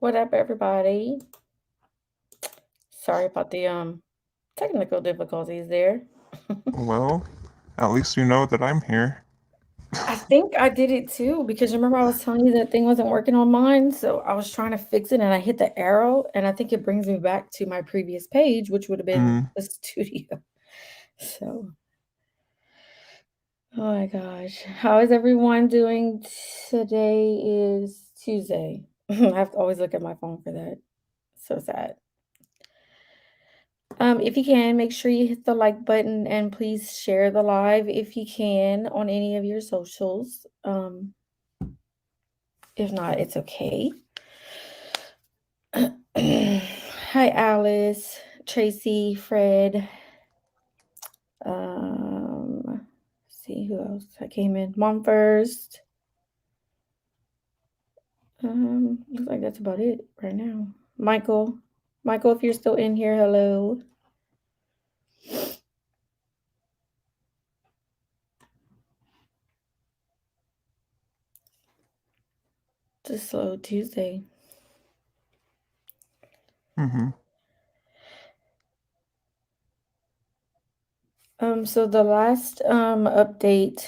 What up, everybody? Sorry about the technical difficulties there. Well, at least you know that I'm here. I think I did it too because remember I was telling you that thing wasn't working on mine, so I was trying to fix it and I hit the arrow and I think it brings me back to my previous page, which would have been Mm, the studio. So, oh my gosh. How is everyone doing? Today is Tuesday. I have to always look at my phone for that. So sad. If you can, make sure you hit the like button and please share the live if you can on any of your socials. If not, it's okay. Hi, Alice, Tracy, Fred. See who else I came in. Mom first. Looks like that's about it right now. Michael, Michael, if you're still in here, hello. Just slow Tuesday. mm-hmm. So the last update,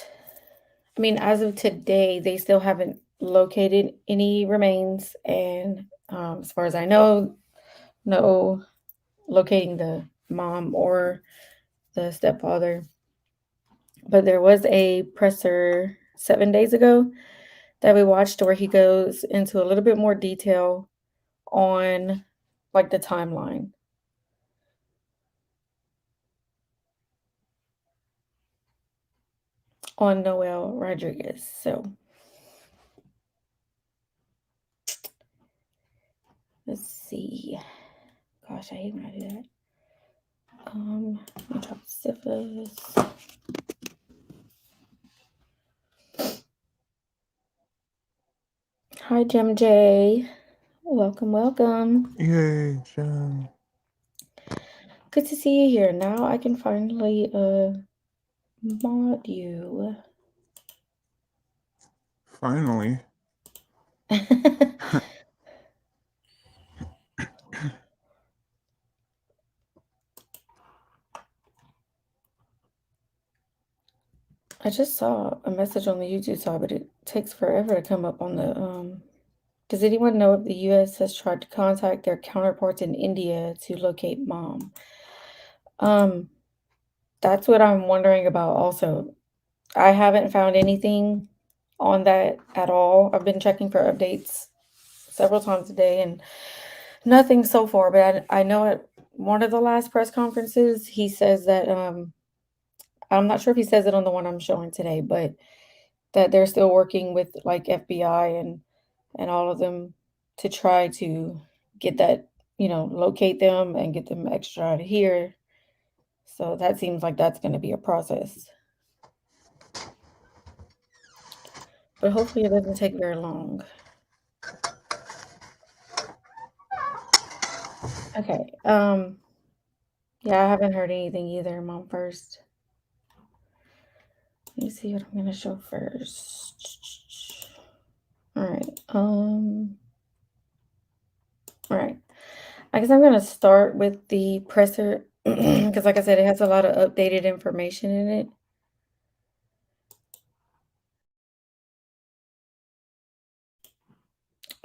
I mean, as of today, they still haven't located any remains, and as far as I know, no locating the mom or the stepfather. But there was a presser 7 days ago that we watched where he goes into a little bit more detail on like the timeline on Noel Rodriguez. So let's see. Gosh, I hate when I do that. Let me drop syphilis. Hi, Jim J. Welcome, welcome. Yay, Jen. Good to see you here. Now I can finally mod you. Finally. I just saw a message on the YouTube side, but it takes forever to come up on the does anyone know if the US has tried to contact their counterparts in India to locate mom? Um, that's what I'm wondering about also. I haven't found anything on that at all. I've been checking for updates several times a day and nothing so far, but I know at one of the last press conferences, he says that I'm not sure if he says it on the one I'm showing today, but that they're still working with like FBI and all of them to try to get that, locate them and get them extra out of here. So that seems like that's going to be a process. But hopefully it doesn't take very long. Okay. Yeah, I haven't heard anything either, Mom first. Let me see what I'm gonna show first. All right. All right. I guess I'm gonna start with the presser because, like I said, it has a lot of updated information in it.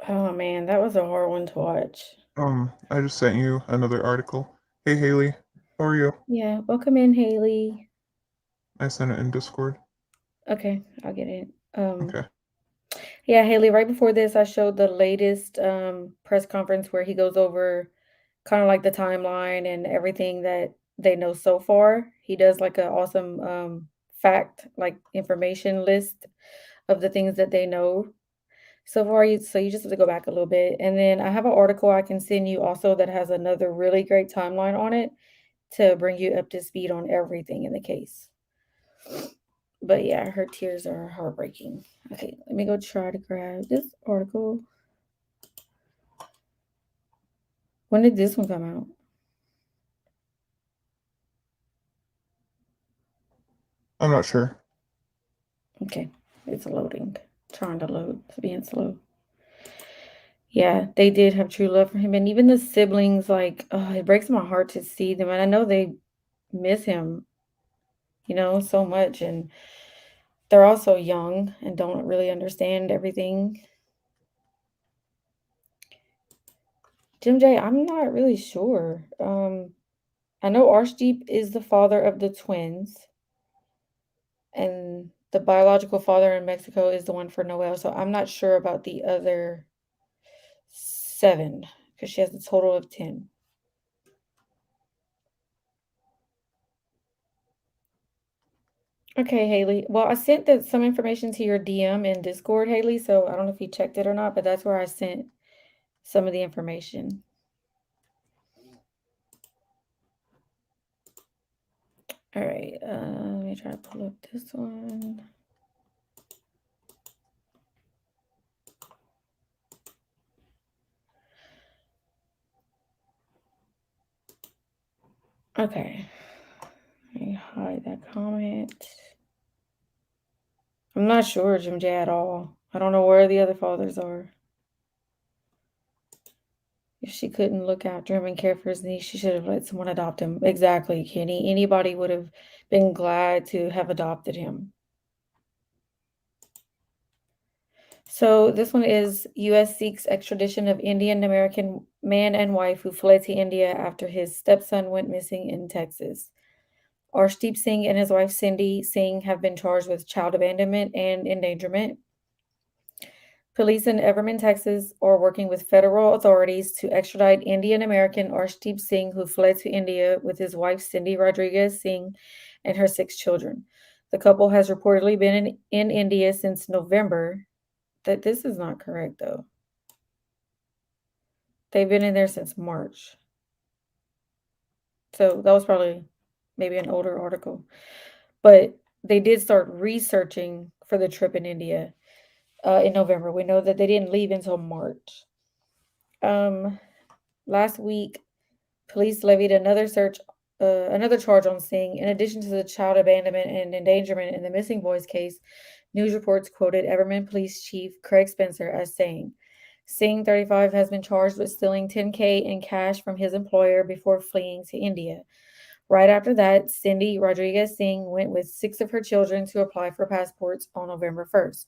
Oh man, that was a hard one to watch. I just sent you another article. Hey, Haley. How are you? Yeah, welcome in, Haley. I sent it in Discord. Okay, I'll get it. Okay. Yeah, Haley, right before this, I showed the latest press conference where he goes over kind of like the timeline and everything that they know so far. He does like an awesome fact, like information list of the things that they know so far. So you just have to go back a little bit. And then I have an article I can send you also that has another really great timeline on it to bring you up to speed on everything in the case. But yeah, her tears are heartbreaking. Okay, let me go try to grab this article. When did this one come out? I'm not sure. Okay, it's loading. Trying to load. It's being slow. Yeah, they did have true love for him, and even the siblings, like, it breaks my heart to see them, and I know they miss him, so much, and they're also young and don't really understand everything. Jim J, I'm not really sure. I know Arshdeep is the father of the twins, and the biological father in Mexico is the one for Noel, so I'm not sure about the other 7 because she has a total of 10. Okay, Haley. Well, I sent some information to your DM in Discord, Haley, so I don't know if you checked it or not, but that's where I sent some of the information. All right, let me try to pull up this one. Okay, let me hide that comment. I'm not sure, Jim J, at all. I don't know where the other fathers are. If she couldn't look after him and care for his needs, she should have let someone adopt him. Exactly, Kenny. Anybody would have been glad to have adopted him. So this one is U.S. seeks extradition of Indian American man and wife who fled to India after his stepson went missing in Texas. Arshdeep Singh and his wife Cindy Singh have been charged with child abandonment and endangerment. Police in Everman, Texas, are working with federal authorities to extradite Indian American Arshdeep Singh, who fled to India with his wife Cindy Rodriguez Singh and her 6 children. The couple has reportedly been in India since November. That this is not correct though. They've been in there since March. So that was probably maybe an older article. But they did start researching for the trip in India in November. We know that they didn't leave until March. Last week, police levied another charge on Singh. In addition to the child abandonment and endangerment in the missing boys case, news reports quoted Everman Police Chief Craig Spencer as saying, Singh, 35, has been charged with stealing $10K in cash from his employer before fleeing to India. Right after that, Cindy Rodriguez Singh went with 6 of her children to apply for passports on November 1st.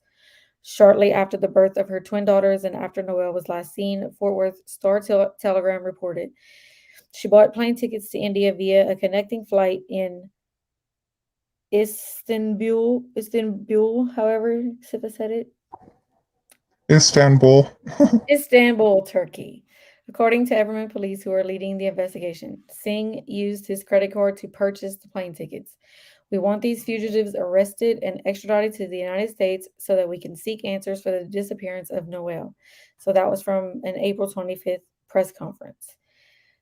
Shortly after the birth of her twin daughters and after Noel was last seen, Fort Worth Star-Telegram reported she bought plane tickets to India via a connecting flight in Istanbul, however Siva said it. Istanbul. Istanbul, Turkey. According to Everman police who are leading the investigation, Singh used his credit card to purchase the plane tickets. We want these fugitives arrested and extradited to the United States so that we can seek answers for the disappearance of Noel. So that was from an April 25th press conference.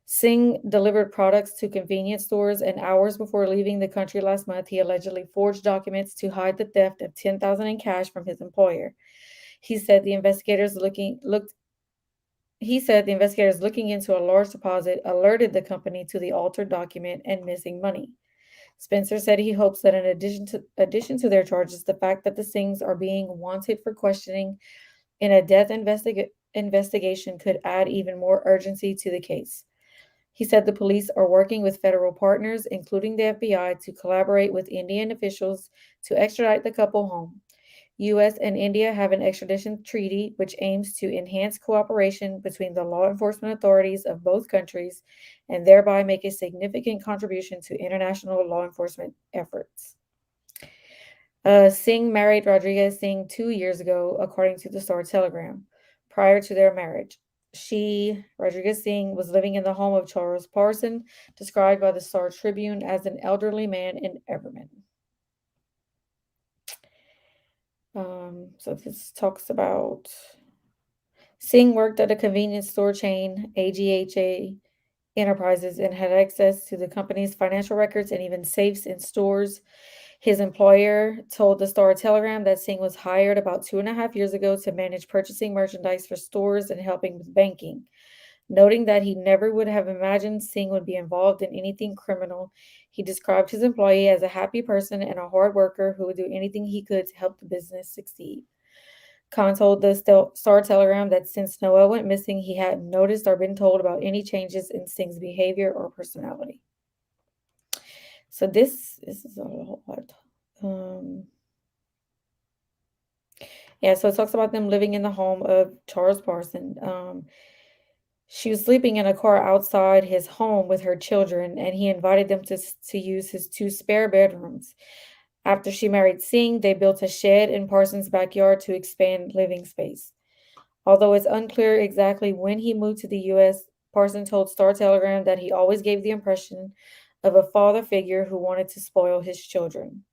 Singh delivered products to convenience stores, and hours before leaving the country last month, he allegedly forged documents to hide the theft of $10,000 in cash from his employer. He said the investigators looking into a large deposit alerted the company to the altered document and missing money. Spencer said he hopes that in addition to their charges, the fact that the Singhs are being wanted for questioning in a death investigation could add even more urgency to the case. He said the police are working with federal partners, including the FBI, to collaborate with Indian officials to extradite the couple home. U.S. and India have an extradition treaty which aims to enhance cooperation between the law enforcement authorities of both countries and thereby make a significant contribution to international law enforcement efforts. Singh married Rodriguez Singh 2 years ago, according to the Star Telegram. Prior to their marriage, Rodriguez Singh, was living in the home of Charles Parson, described by the Star Tribune as an elderly man in Everman. So this talks about Singh worked at a convenience store chain, AGHA Enterprises, and had access to the company's financial records and even safes in stores. His employer told the Star Telegram that Singh was hired about 2.5 years ago to manage purchasing merchandise for stores and helping with banking. Noting that he never would have imagined Singh would be involved in anything criminal, he described his employee as a happy person and a hard worker who would do anything he could to help the business succeed. Khan told the Star Telegram that since Noel went missing, he hadn't noticed or been told about any changes in Singh's behavior or personality. So this is a whole lot. Yeah, so it talks about them living in the home of Charles Parson. She was sleeping in a car outside his home with her children, and he invited them to use his two spare bedrooms. After she married Singh, they built a shed in Parsons' backyard to expand living space. Although it's unclear exactly when he moved to the U.S., Parson told Star Telegram that he always gave the impression of a father figure who wanted to spoil his children.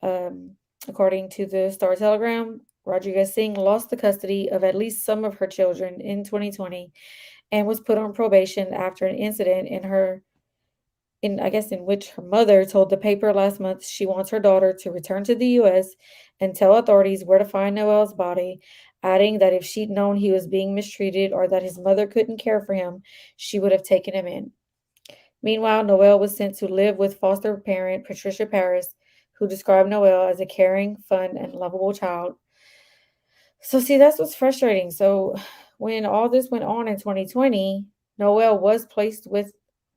Um, According to the Star Telegram, Rodriguez Singh lost the custody of at least some of her children in 2020 and was put on probation after an incident in which her mother told the paper last month she wants her daughter to return to the US and tell authorities where to find Noel's body, adding that if she'd known he was being mistreated or that his mother couldn't care for him, she would have taken him in. Meanwhile, Noel was sent to live with foster parent Patricia Paris, who described Noel as a caring, fun, and lovable child. So, see, that's what's frustrating. So, when all this went on in 2020, Noel was placed with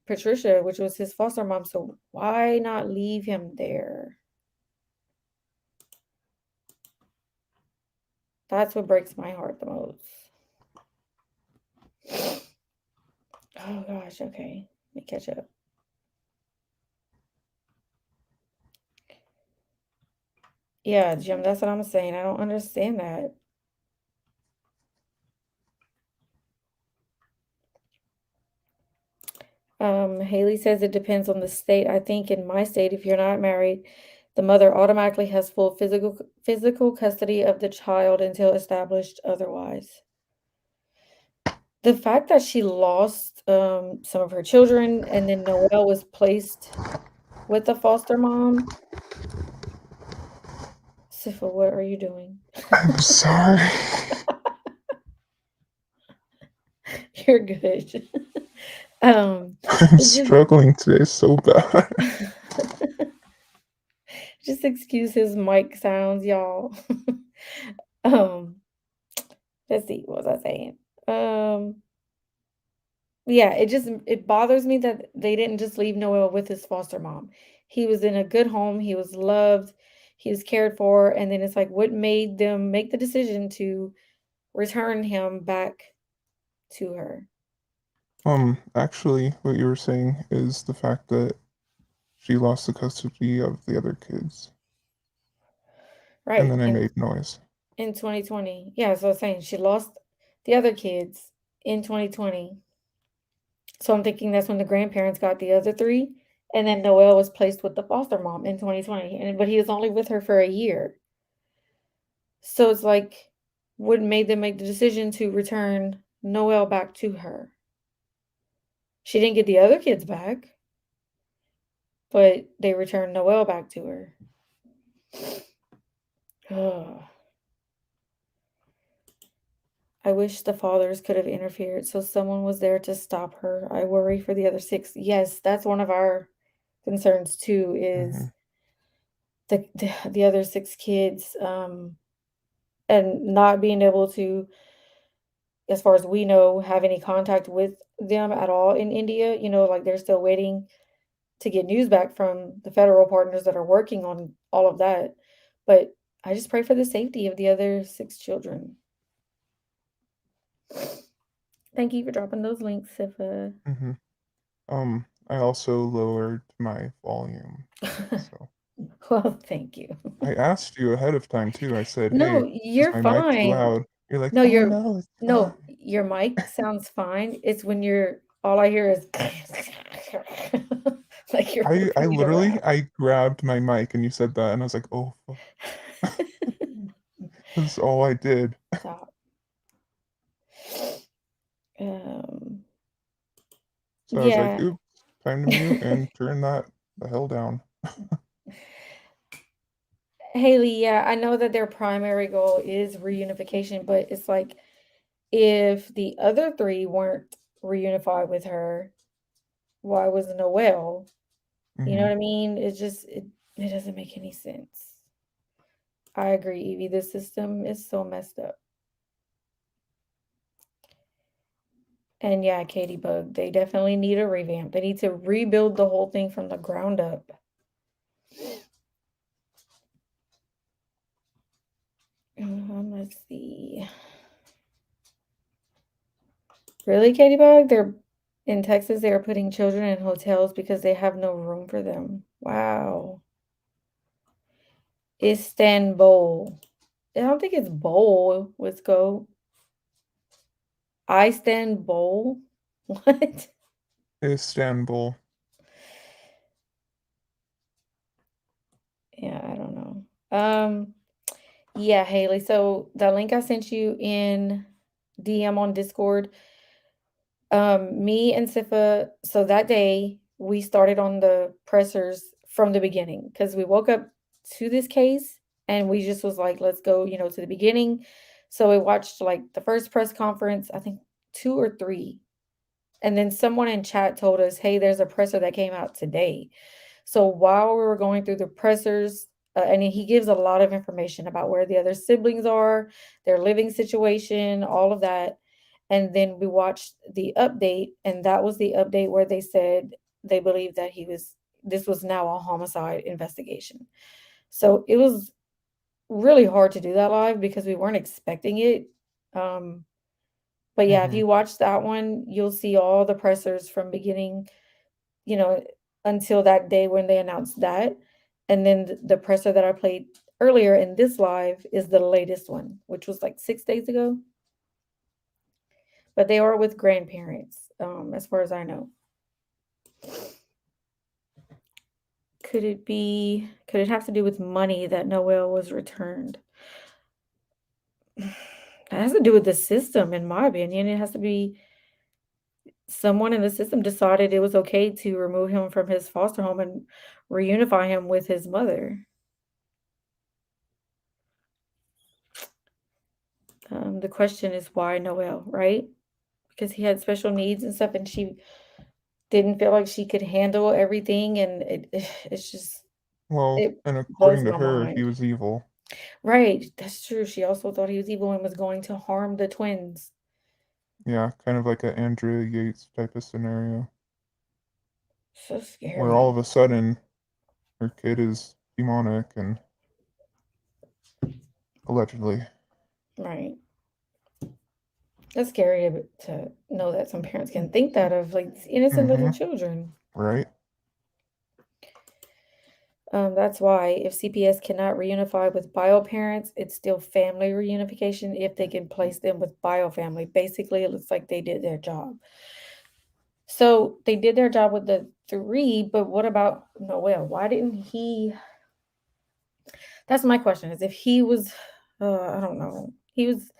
Patricia, which was his foster mom. So, why not leave him there? That's what breaks my heart the most. Oh, gosh. Okay. Let me catch up. Yeah, Jim, that's what I'm saying. I don't understand that. Haley says it depends on the state. I think in my state, if you're not married, the mother automatically has full physical custody of the child until established otherwise. The fact that she lost some of her children and then Noelle was placed with the foster mom. Sifa, what are you doing? I'm sorry. You're good. um, I'm it just struggling today so bad. just excuse his mic sounds, y'all. um, let's see, what was I saying? Um, yeah, it bothers me that they didn't just leave Noel with his foster mom. He was in a good home, he was loved, he was cared for, and then it's like what made them make the decision to return him back to her. Actually, what you were saying is the fact that she lost the custody of the other kids, and Right. then I made noise. In 2020. Yeah, so I was saying she lost the other kids in 2020. So I'm thinking that's when the grandparents got the other three. And then Noel was placed with the foster mom in 2020. But he was only with her for a year. So it's like what made them make the decision to return Noel back to her. She didn't get the other kids back, but they returned Noel back to her. Ugh. I wish the fathers could have interfered so someone was there to stop her. I worry for the other six. Yes, that's one of our concerns too, Mm-hmm. is the other six kids, and not being able to, as far as we know, have any contact with them at all in India. Like they're still waiting to get news back from the federal partners that are working on all of that. But I just pray for the safety of the other six children. Thank you for dropping those links, Sifa. Mm-hmm. I also lowered my volume, so Well, thank you. I asked you ahead of time too. I said, No, "Hey, is you're my mic too fine. loud?" You're like, No, "Oh you're no, it's no, fine." your mic sounds fine. It's when you're all I hear is like you're I moving it literally around. I grabbed my mic and you said that, and I was like, "Oh, fuck." That's all I did. Stop. Um, So I was like, yeah. "Oops, time to mute and turn that the hell down." Haley, yeah, I know that their primary goal is reunification, but it's like if the other three weren't reunified with her, why was Noel? You know Mm-hmm. what I mean? It doesn't make any sense. I agree, Evie. The system is so messed up. And yeah, Katie Bug, they definitely need a revamp. They need to rebuild the whole thing from the ground up. Let's see. Really, Katie Bug? They're in Texas, they are putting children in hotels because they have no room for them. Wow. Istanbul. I don't think it's bowl. Let's go. Istanbul. What? Istanbul. Yeah, I don't know. Yeah, Haley. So the link I sent you in DM on Discord, me and Sifa, so that day we started on the pressers from the beginning because we woke up to this case and we just was like, let's go, to the beginning. So we watched like the first press conference, I think two or three. And then someone in chat told us, hey, there's a presser that came out today. So while we were going through the pressers, and he gives a lot of information about where the other siblings are, their living situation, all of that. And then we watched the update, and that was the update where they said they believe that this was now a homicide investigation. So it was really hard to do that live because we weren't expecting it. Um, but yeah, if Mm-hmm. you watch that one, you'll see all the pressers from beginning, you know, until that day when they announced that. And then the presser that I played earlier in this live is the latest one, which was like 6 days ago. But they are with grandparents, as far as I know. Could it have to do with money that Noel was returned? That has to do with the system, in my opinion. It has to be someone in the system decided it was okay to remove him from his foster home and reunify him with his mother. The question is why Noel, right? Because he had special needs and stuff, and she didn't feel like she could handle everything, and it's just Well, it and blows according to my her, he mind. was evil. Right, that's true. She also thought he was evil and was going to harm the twins. Yeah, kind of like a Andrea Yates type of scenario, So where all scary. of a sudden her kid is demonic and allegedly. Right. That's scary to know that some parents can think that of like innocent little Mm-hmm. children. Right. That's why if CPS cannot reunify with bio parents, it's still family reunification if they can place them with bio family. Basically, it looks like they did their job. So they did their job with the three, but what about Noel? Why didn't he? That's my question. Is if he was, I don't know, he was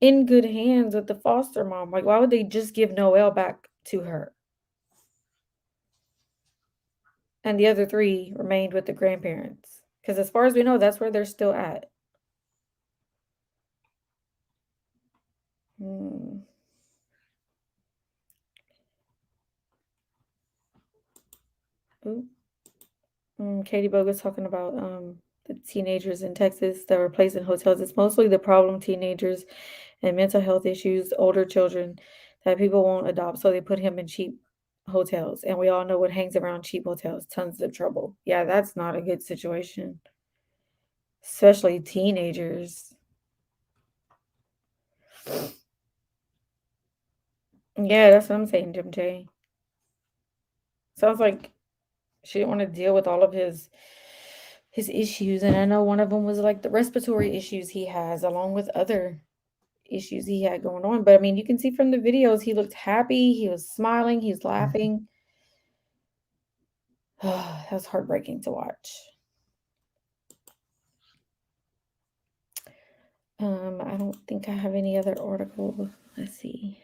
in good hands with the foster mom. Like, why would they just give Noel back to her? And the other three remained with the grandparents. Because as far as we know, that's where they're still at. Hmm. Ooh. Katie Bogus talking about the teenagers in Texas that were placed in hotels. It's mostly the problem teenagers and mental health issues, older children that people won't adopt, so they put him in cheap hotels. And we all know what hangs around cheap hotels, tons of trouble. Yeah, that's not a good situation, especially teenagers. Yeah, that's what I'm saying, Jim J. Sounds like she didn't want to deal with all of his issues, and I know one of them was like the respiratory issues he has, along with other issues he had going on. But I mean, you can see from the videos, he looked happy, he was smiling, he's Mm-hmm. laughing. That was heartbreaking to watch. I don't think I have any other article. Let's see.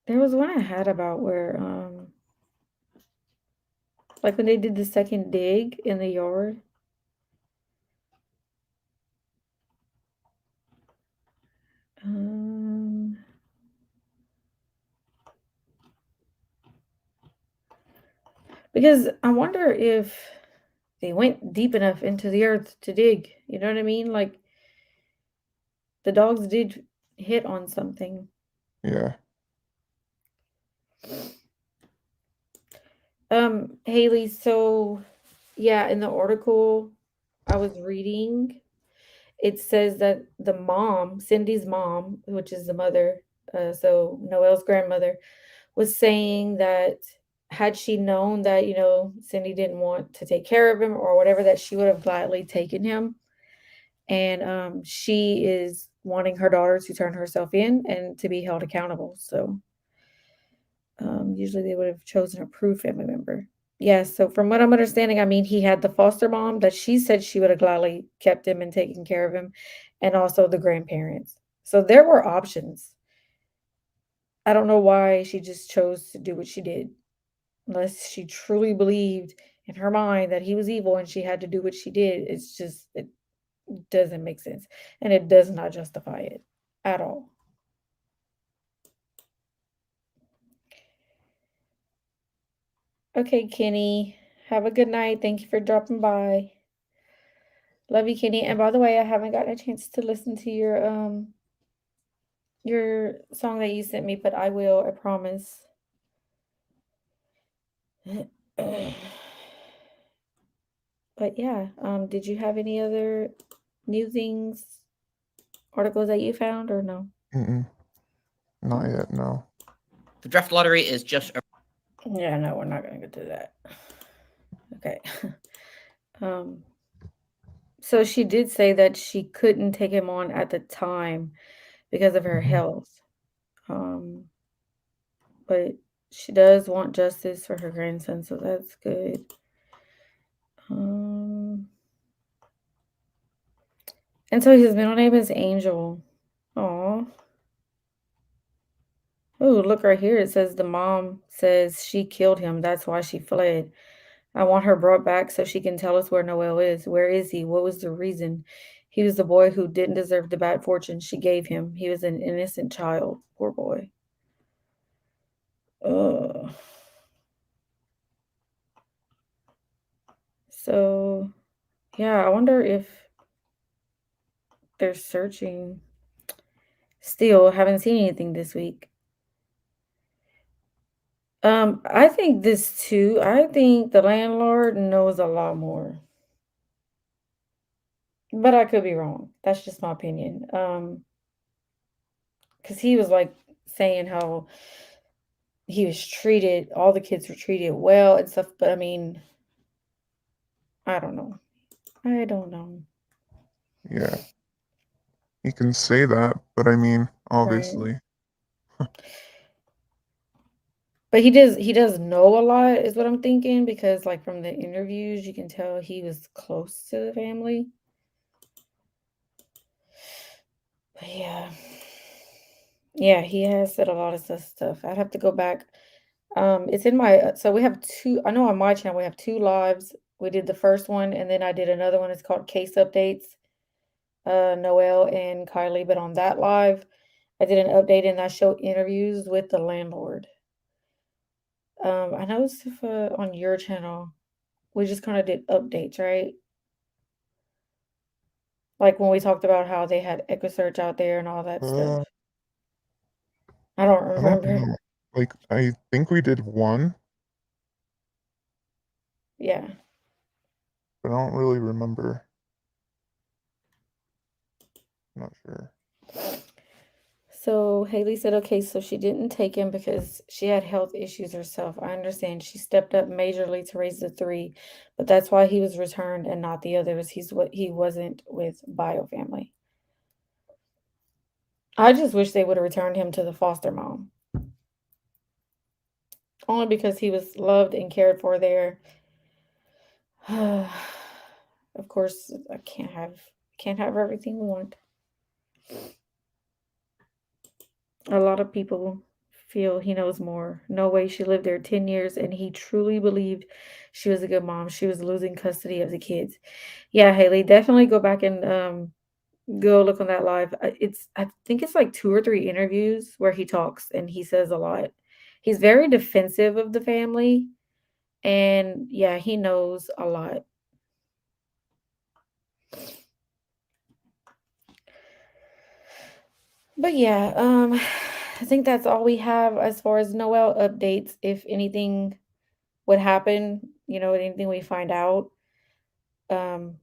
There was one I had about where, like when they did the second dig in the yard. Um, because I wonder if they went deep enough into the earth to dig. You know what I mean? Like the dogs did hit on something. Yeah. Haley, so yeah, in the article I was reading, it says that the mom, Cindy's mom, which is the mother, so Noel's grandmother, was saying that had she known that, Cindy didn't want to take care of him or whatever, that she would have gladly taken him. And she is wanting her daughter to turn herself in and to be held accountable. So usually they would have chosen a proof family member. Yeah, so from what I'm understanding, I mean, he had the foster mom that she said she would have gladly kept him and taken care of him, and also the grandparents. So there were options. I don't know why she just chose to do what she did, unless she truly believed in her mind that he was evil and she had to do what she did. It's just, it doesn't make sense. And it does not justify it at all. Okay, Kenny. Have a good night. Thank you for dropping by. Love you, Kenny. And by the way, I haven't gotten a chance to listen to your song that you sent me, but I will, I promise. But yeah, did you have any other new things, articles that you found or no? Mm-mm. Not yet, no. The draft lottery is just Yeah, no, we're not gonna get to that. Okay. um so she did say that she couldn't take him on at the time because of her Mhm. health. But she does want justice for her grandson, so that's good. Um and so his middle name is Angel. Aw. Oh, look right here. It says the mom says she killed him. That's why she fled. I want her brought back so she can tell us where Noel is. Where is he? What was the reason? He was the boy who didn't deserve the bad fortune she gave him. He was an innocent child. Poor boy. Ugh. So, yeah, I wonder if they're searching. Still, haven't seen anything this week. I think this too. I think the landlord knows a lot more. But I could be wrong. That's just my opinion. Because he was like saying how he was treated, all the kids were treated well and stuff. But I mean, I don't know. I don't know. Yeah. You can say that, but I mean, Right. obviously. But he does know a lot, is what I'm thinking, because like from the interviews, you can tell he was close to the family. But yeah. Yeah, he has said a lot of stuff. I'd have to go back. It's in my so we have two. I know on my channel we have two lives. We did the first one, and then I did another one. It's called Case Updates. Noel and Kylie, but on that live, I did an update and I showed interviews with the landlord. I noticed if on your channel we just kind of did updates, right? Like when we talked about how they had EchoSearch out there and all that stuff. Uh, I don't I don't remember. know. Like, I think we did one, Yeah. but I don't really remember. I'm not sure. So Haley said, okay, so she didn't take him because she had health issues herself. I understand. She stepped up majorly to raise the three, but that's why he was returned and not the others. He wasn't with bio family. I just wish they would have returned him to the foster mom. Only because he was loved and cared for there. Of course, I can't have everything we want. A lot of people feel he knows more. No way, she lived there 10 years and he truly believed she was a good mom. She was losing custody of the kids. Yeah, Haley, definitely go back and go look on that live. I think it's like 2 or 3 interviews where he talks and he says a lot. He's very defensive of the family, and yeah, he knows a lot. But yeah, I think that's all we have as far as Noel updates. If anything would happen, anything we find out, um,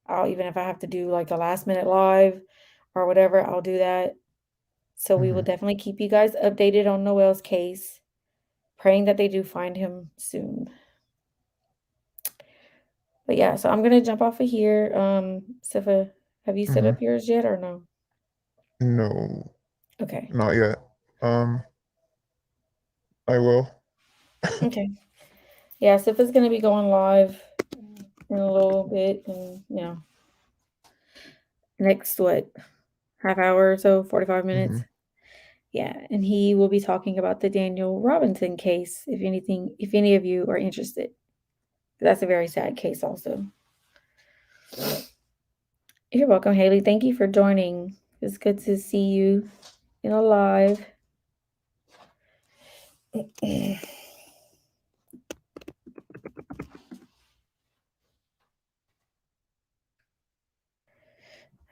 I'll even if I have to do like a last minute live or whatever, I'll do that. So we will Mhm. definitely keep you guys updated on Noel's case, praying that they do find him soon. But yeah, so I'm gonna jump off of here. Sifa, have you set Mhm. up yours yet or no? No, Okay. not yet. Um, I will. Okay. Yeah, Sifa's gonna be going live in a little bit, and next what, half hour or so, 45 minutes. Mhm. Yeah, and he will be talking about the Daniel Robinson case. If any of you are interested, that's a very sad case, also. You're welcome, Haley. Thank you for joining. It's good to see you in a live. All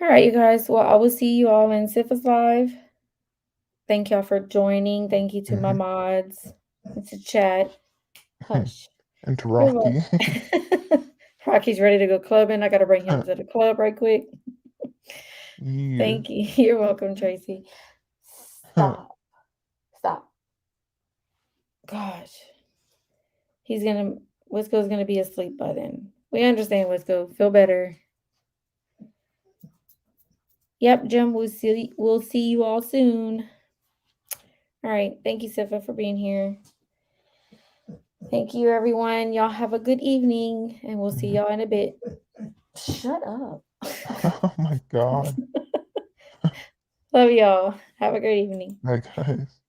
right, you guys. Well, I will see you all in Sifa's live. Thank y'all for joining. Thank you to my Mhm. mods and to chat. Hush. And to You're Rocky. Rocky's ready to go clubbing. I gotta bring him to the club right quick. Yeah. Thank you. You're welcome, Tracy. Stop. Stop. Gosh. Wisco's gonna be asleep by then. We understand, Wisco. Feel better. Yep, Jim, we'll see you all soon. All right. Thank you, Sifa, for being here. Thank you, everyone. Y'all have a good evening, and we'll see Mhm. y'all in a bit. Shut up. Oh my God. Love y'all. Have a great evening. That guys.